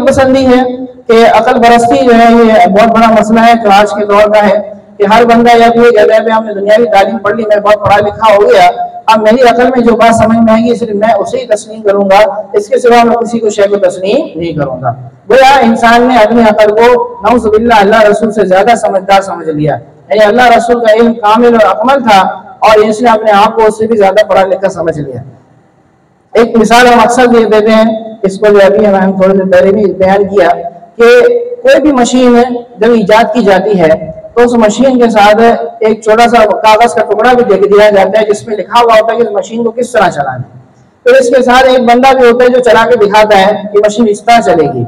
عقل پسندی ہے کہ عقل پرستی جو ہے یہ بہت بڑا مسئلہ ہے جو آج کے دور کا ہے کہ ہر بندہ یا تو یہ کہتا ہے ہم نے دنیاوی تعلیم پڑھ لی، میں بہت پڑھا لکھا ہو گیا، اب میری عقل میں جو بات سمجھ میں آئے گی صرف میں اسے ہی تسلیم کروں گا، اس کے سوا میں کسی کو شے کو تسلیم نہیں کروں گا۔ گویا انسان نے اپنی عقل کو نعوذ باللہ اللہ رسول سے زیادہ سمجھدار سمجھ لیا، یعنی اللہ رسول کا علم کامل اور اکمل تھا اور اس نے اپنے آپ کو اس سے بھی زیادہ پڑھا لکھا سمجھ لیا۔ ایک مثال ہم اکثر یہ دیتے ہیں، اس کو جو ابھی ہم تھوڑے دیر پہلے بھی بیان کیا کہ کوئی بھی مشین جب ایجاد کی جاتی ہے تو اس مشین کے ساتھ ایک چھوٹا سا کاغذ کا ٹکڑا بھی دے دیا جاتا ہے جس میں لکھا ہوا ہوتا ہے کہ اس مشین کو کس طرح چلانا ہے، پھر اس کے ساتھ ایک بندہ بھی ہوتا ہے جو چلا کے دکھاتا ہے کہ مشین اس طرح چلے گی۔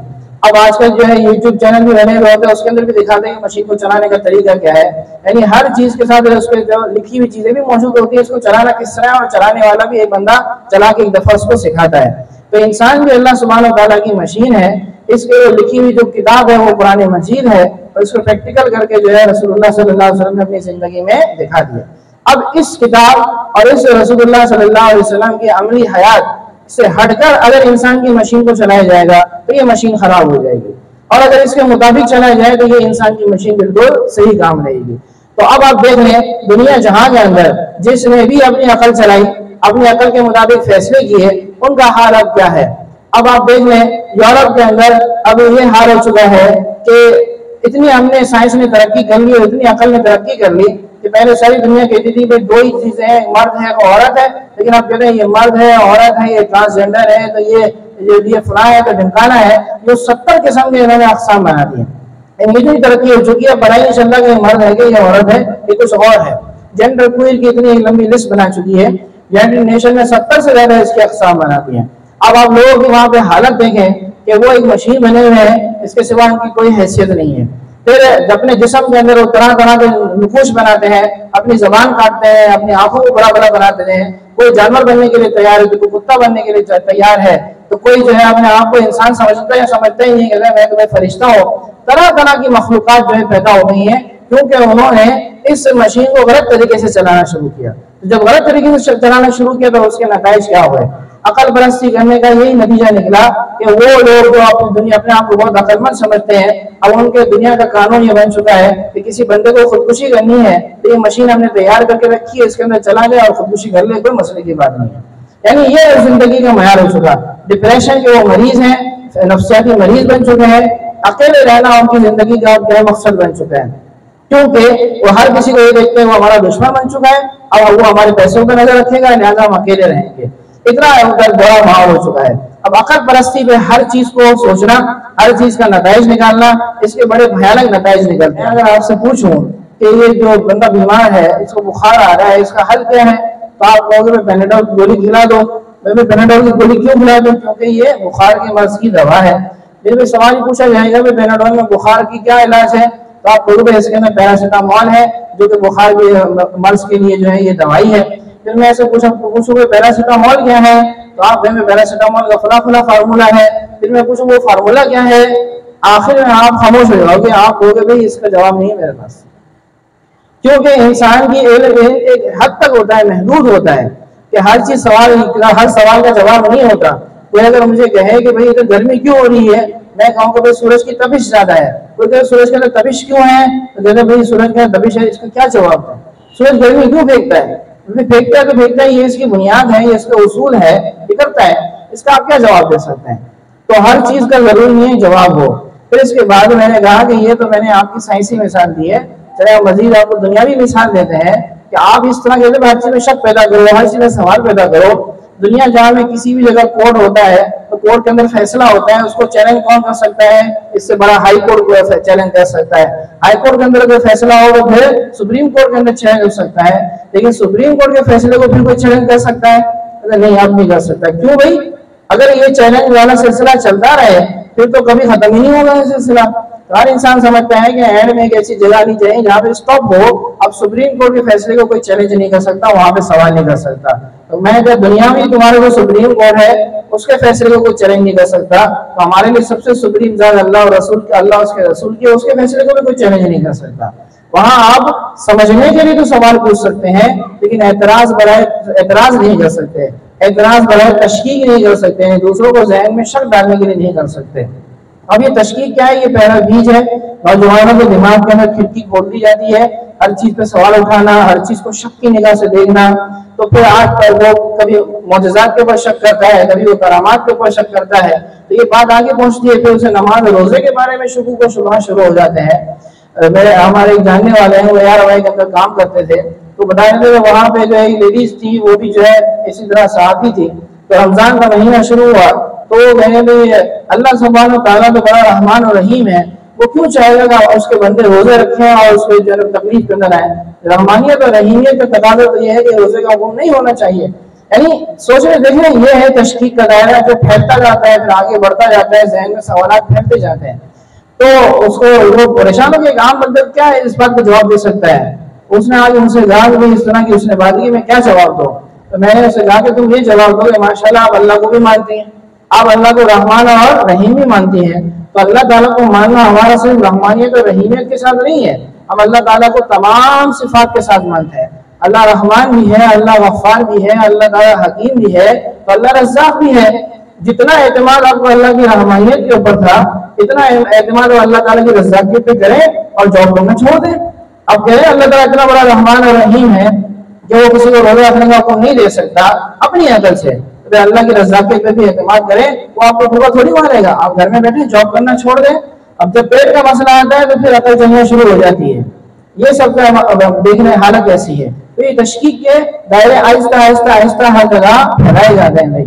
اب آج کل جو ہے یوٹیوب چینل بھی بنے ہوئے ہوتے ہیں، اس کے اندر بھی دکھاتے ہیں کہ مشین کو چلانے کا طریقہ کیا ہے، یعنی ہر چیز کے ساتھ اس پہ جو لکھی ہوئی چیزیں بھی موجود ہوتی ہیں، اس کو چلانا کس طرح ہے اور چلانے والا بھی ایک بندہ چلا کے ایک دفعہ اس کو سکھاتا ہے۔ تو انسان بھی اللہ سبحانہ وتعالیٰ کی مشین ہے، اس کے لکھی ہوئی جو کتاب ہے وہ قرآن مجید ہے اور اس کو پریکٹیکل کر کے جو ہے رسول اللہ صلی اللہ علیہ وسلم نے اپنی زندگی میں دکھا دیا۔ اب اس کتاب اور اس رسول اللہ صلی اللہ علیہ وسلم کی عملی حیات سے ہٹ کر اگر انسان کی مشین کو چلایا جائے گا تو یہ مشین خراب ہو جائے گی، اور اگر اس کے مطابق چلایا جائے تو یہ انسان کی مشین بالکل صحیح کام رہے گی۔ تو اب آپ دیکھ لیں دنیا جہاں کے اندر جس نے بھی اپنی عقل چلائی، اپنی عقل کے مطابق فیصلے کیے، ان کا حال اب کیا ہے۔ اب آپ دیکھ لیں یورپ کے اندر اب یہ حال ہو چکا ہے کہ اتنی ہم نے سائنس نے ترقی کر لی اور اتنی عقل نے ترقی کر لی کہ پہلے ساری دنیا کہتی تھی کہ دو ہی چیزیں ہیں، مرد ہے اور عورت ہے، لیکن اب کہتے ہیں یہ مرد ہے، عورت ہے، یہ ٹرانسجینڈر ہے، تو یہ فلاں ہے، تو ڈھمکانا ہے، جو 70 قسم کے انہوں نے اقسام بنا دیے۔ اتنی ترقی ہو چکی ہے، بڑائی نہیں چل رہا کہ یہ مرد ہے کہ یہ عورت ہے، یہ کچھ اور ہے۔ جینڈر کوئر کی اتنی لمبی لسٹ بنا چکی ہے، یونائیٹڈ نیشن نے 70 سے زیادہ اس کے اقسام بنا دیے ہیں۔ اب آپ لوگوں کی وہاں پہ حالت دیکھیں کہ وہ ایک مشین بنے ہوئے ہیں، اس کے سوا ان کی کوئی حیثیت نہیں ہے۔ پھر اپنے جسم کے اندر وہ طرح طرح کے نقوش بناتے ہیں، اپنی زبان کاٹتے ہیں، اپنی آنکھوں کو بڑا بڑا بناتے ہیں، کوئی جانور بننے کے لیے تیار ہے، کوئی کتا بننے کے لیے تیار ہے، تو کوئی جو ہے اپنے آپ کو انسان سمجھتا ہے یا سمجھتا ہی نہیں کہ میں تمہیں فرشتہ ہوں۔ طرح طرح کی مخلوقات جو ہے پیدا ہو گئی ہیں کیونکہ انہوں نے اس مشین کو غلط طریقے سے چلانا شروع کیا۔ جب غلط طریقے سے چلانا شروع کیا تو اس کے نتائج کیا ہوئے؟ عقل پرستی کرنے کا یہی نتیجہ نکلا کہ وہ لوگ جو اپنے آپ کو بہت عقل مند سمجھتے ہیں، اب ان کے دنیا کا قانون یہ بن چکا ہے کہ کسی بندے کو خودکشی کرنی ہے تو یہ مشین ہم نے تیار کر کے رکھی ہے، اس کے اندر چلا جائے اور خودکشی کر لے، کوئی مسئلے کی بات نہیں ہے۔ یعنی یہ زندگی کا معیار ہو چکا۔ ڈپریشن کے وہ مریض ہیں، نفسیاتی مریض بن چکے ہیں، اکیلے رہنا ان کی زندگی کا مقصد بن چکا ہے، کیونکہ وہ ہر کسی کو یہ دیکھتے ہیں وہ ہمارا دشمن بن چکا ہے، اب وہ ہمارے پیسوں پہ نظر رکھے گا، لہٰذا ہم اکیلے رہیں گے۔ اتنا بڑا ماحول ہو چکا ہے۔ اب عقل پرستی پہ ہر چیز کو سوچنا، ہر چیز کا نتائج نکالنا، اس کے بڑے بھیانک نتائج نکلتے ہیں۔ اگر آپ سے پوچھوں کہ یہ جو بندہ بیمار ہے، اس کو بخار آ رہا ہے، اس کا حل کیا ہے، تو آپ کہو گے پیناڈول کی گولی کھلا دو۔ میں پیناڈول کی گولی کیوں کھلا دوں؟ کیونکہ یہ بخار کے مرض کی دوا ہے۔ پھر سوال ہی پوچھا جائے گا کہ پیناڈول میں بخار کی کیا علاج ہے، تو آپ کہو گے اس کے اندر پیراسیٹامول ہے جو کہ بخار کے مرض کے لیے جو ہے یہ دوائی ہے۔ پھر میں ایسے پوچھوں گے پیراسیٹامول کیا ہے، تو آپ کہیں گے پیراسیٹامول کا فلاں فلاں فارمولا ہے۔ پھر میں پوچھوں وہ فارمولا کیا ہے، آخر میں آپ خاموش ہو جاؤ گے، آپ کہو گے بھائی اس کا جواب نہیں ہے میرے پاس، کیونکہ انسان کی علم ایک حد تک ہوتا ہے، محدود ہوتا ہے کہ ہر سوال کا جواب نہیں ہوتا۔ کوئی اگر مجھے کہے کہ بھائی ادھر گرمی کیوں ہو رہی ہے، میں کہوں کہ بھائی سورج کی تپش زیادہ ہے۔ کوئی کہے سورج کے اندر تپش کیوں ہے، تو کہتے بھائی سورج کے اندر تپش ہے، اس کا کیا جواب ہے؟ سورج گرمی کیوں پھینکتا ہے؟ پھینکتا ہے تو پھینکتا ہے، یہ اس کی بنیاد ہے، یہ اس کا اصول ہے، یہ کرتا ہے، اس کا آپ کیا جواب دے سکتے ہیں؟ تو ہر چیز کا ضروری نہیں ہے جواب ہو۔ پھر اس کے بعد میں نے کہا کہ یہ تو میں نے آپ کی سائنسی مثال دی ہے، چلے مزید آپ کو دنیاوی مثال دیتے ہیں کہ آپ اس طرح کہتے ہیں ہر چیز میں شک پیدا کرو، ہر چیز میں سوال پیدا کرو۔ دنیا جہاں میں کسی بھی جگہ کورٹ ہوتا ہے تو کورٹ کے اندر فیصلہ ہوتا ہے، اس کو چیلنج کون کر سکتا ہے؟ اس سے بڑا ہائی کورٹ کو چیلنج کر سکتا ہے۔ ہائی کورٹ کے اندر اگر فیصلہ ہو تو پھر سپریم کورٹ کے اندر چیلنج ہو سکتا ہے، لیکن سپریم کورٹ کے فیصلے کو پھر کوئی چیلنج کر سکتا ہے؟ نہیں، آپ نہیں کر سکتا۔ کیوں بھائی؟ اگر یہ چیلنج والا سلسلہ چلتا رہے پھر تو کبھی ختم ہی نہیں ہوگا یہ سلسلہ۔ ہر انسان سمجھتا ہے کہ اینڈ میں ایک ایسی جگہ نہیں چاہیے جہاں پہ اسٹاپ ہو، اب سپریم کورٹ کے فیصلے کو کوئی چیلنج نہیں کر سکتا، وہاں پہ سوال نہیں کر سکتا۔ تو میں کہ دنیا میں تمہارے جو سپریم کورٹ ہے اس کے فیصلے کو کوئی چیلنج نہیں کر سکتا، تو ہمارے لیے سب سے سپریم ذات اللہ اور رسول کے، اللہ اس کے رسول کے، اس کے فیصلے کو بھی کوئی چیلنج نہیں کر سکتا۔ وہاں آپ سمجھنے کے لیے تو سوال پوچھ سکتے ہیں، لیکن اعتراض نہیں کر سکتے، اعتراض برائے تشکیک نہیں کر سکتے ہیں، دوسروں کو ذہن میں شک ڈالنے کے لیے نہیں کر سکتے۔ اب یہ تشکیک کیا ہے؟ یہ پہلا بیج ہے، نوجوانوں کے دماغ کے اندر کھڑکی کھول دی جاتی ہے، ہر چیز پہ سوال اٹھانا، ہر چیز کو شک کی نگاہ سے دیکھنا، تو پھر آج پر وہ کبھی معجزات کے اوپر شک کرتا ہے، کبھی وہ کرامات کے اوپر شک کرتا ہے، تو یہ بات آگے پہنچتی ہے، پھر اسے نماز روزے کے بارے میں شکوک و شبہات شروع ہو جاتے ہیں۔ میرے ہمارے ایک جاننے والے ہیں، وہ یار ہمارے کے اندر کام کرتے تھے، تو بتا رہے تھے وہاں پہ جو ہے لیڈیز تھی، وہ بھی جو ہے اسی طرح صحافی تھی، تو رمضان کا مہینہ شروع ہوا تو میں نے بھی اللہ سبحانہ و تعالیٰ تو بڑا رحمان و رحیم ہے، وہ کیوں چاہے گا اس کے بندے روزے رکھیں اور اس کو جو ہے تکلیف کے اندر آئے؟ رحمانیت اور رحیمیت کا تقاضا تو یہ ہے کہ روزے کا حکم نہیں ہونا چاہیے۔ یعنی سوچنے دیکھنے یہ ہے تشکیک کا دائرہ جو پھیلتا جاتا ہے، پھر آگے بڑھتا جاتا ہے، ذہن میں سوالات پھیلتے جاتے ہیں، تو اس کو وہ پریشان ہو کہ ایک عام بندہ کیا ہے اس بات کو جواب دے سکتا ہے؟ اس نے آگے ان سے کہا کہ اس طرح کی اس نے بات کی، میں کیا جواب دوں؟ تو میں نے اسے کہا کہ تم یہ جواب دو کہ ماشاءاللہ آپ اللہ کو بھی مانتی ہیں، آپ اللہ کو رحمان اور رحیم بھی مانتی ہیں، تو اللہ تعالیٰ کو ماننا ہمارا صرف رحمانیت اور رحیمیت کے ساتھ نہیں ہے، ہم اللہ تعالیٰ کو تمام صفات کے ساتھ مانتے ہیں۔ اللہ رحمان بھی ہے، اللہ غفار بھی ہے، اللہ تعالیٰ حکیم بھی ہے، تو اللہ رزاق بھی ہے۔ جتنا اعتماد آپ کو اللہ کی رحمانیت کے اوپر تھا، اتنا اعتماد اللہ تعالیٰ کی رزاقیت پہ کریں اور جاب کرنا چھوڑ دیں۔ اب کہہ رہے ہیں اللہ تعالیٰ اتنا بڑا رحمان اور رحیم ہے کہ وہ کسی کو روزہ رکھنے کا حکم نہیں دے سکتا اپنی عقل سے، تو اللہ کی رزاقیت پہ بھی اعتماد کریں، وہ آپ کو دھوکہ تھوڑی مارے گا۔ آپ گھر میں بیٹھے جاب کرنا چھوڑ دیں، اب جب پیٹ کا مسئلہ آتا ہے تو پھر عقل چلنا شروع ہو جاتی ہے۔ یہ سب کا دیکھنے حالت ایسی ہے، تو یہ تشکیک کے دائرے آہستہ آہستہ آہستہ ہر جگہ پھیلائے جاتے ہیں۔